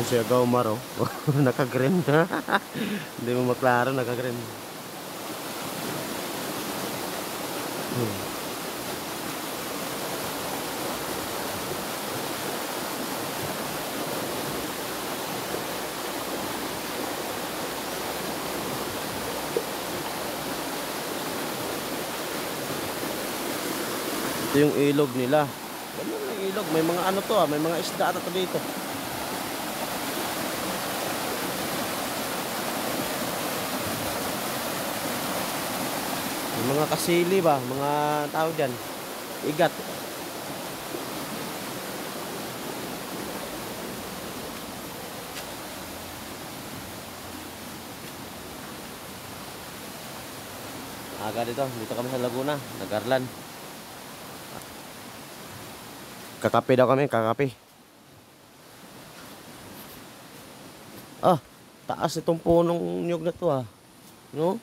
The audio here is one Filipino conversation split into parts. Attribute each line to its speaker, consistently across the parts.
Speaker 1: Yung si Agaw Maro. Naka-green na. Hindi mo maklaro, naka-green. Ito yung ilog nila. Ganun yung ilog. May mga ano to may mga isda ata to dito. May mga kasili ba? Mga tawag dyan. Igat. Aga dito. Dito kami sa Laguna. Nagarlan. Kakape daw kami, kakape. Ah, taas itong punong nyug na to No?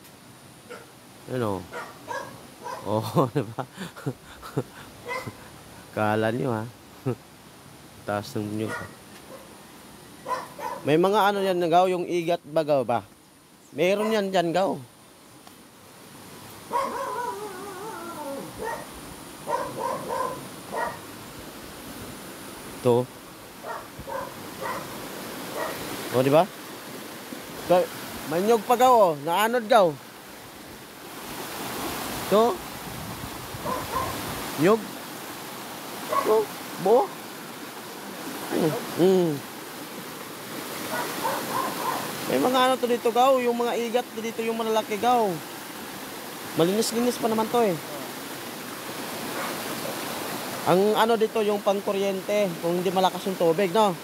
Speaker 1: Ano? Oh, diba? Kala nyo Taas ng nyug. May mga ano yan gaw, yung igat bagaw ba? Meron yan dyan gaw. Ito. O, di ba? May nyog pa gaw, naanod gaw. Ito. Nyog. Ito, buo. May mga ano to dito gaw, yung mga igat dito yung malalaki gaw. Malinis-linis pa naman to Ang ano dito yung pangkuryente kung hindi malakas yung tubig, no?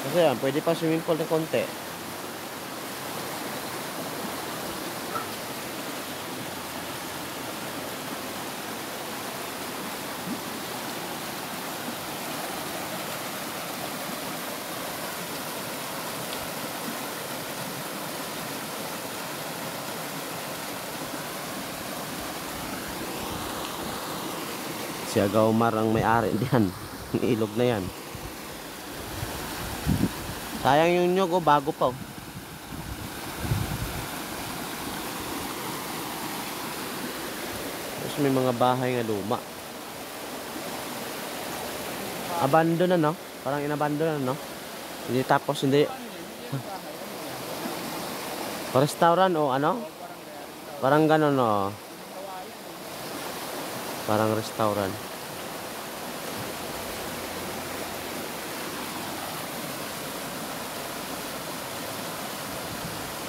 Speaker 1: Kasi yan, pwede pa swimming pool ng konti. Si Agaw Mar ang may-ari diyan. Ang ilog na yan. Sayang yung nyog bago pa Tapos may mga bahay nga luma. Abandon na, no? Parang inabandon na, no? Hindi tapos, hindi. Restaurant o ano? Parang ganon, no? Parang restaurant.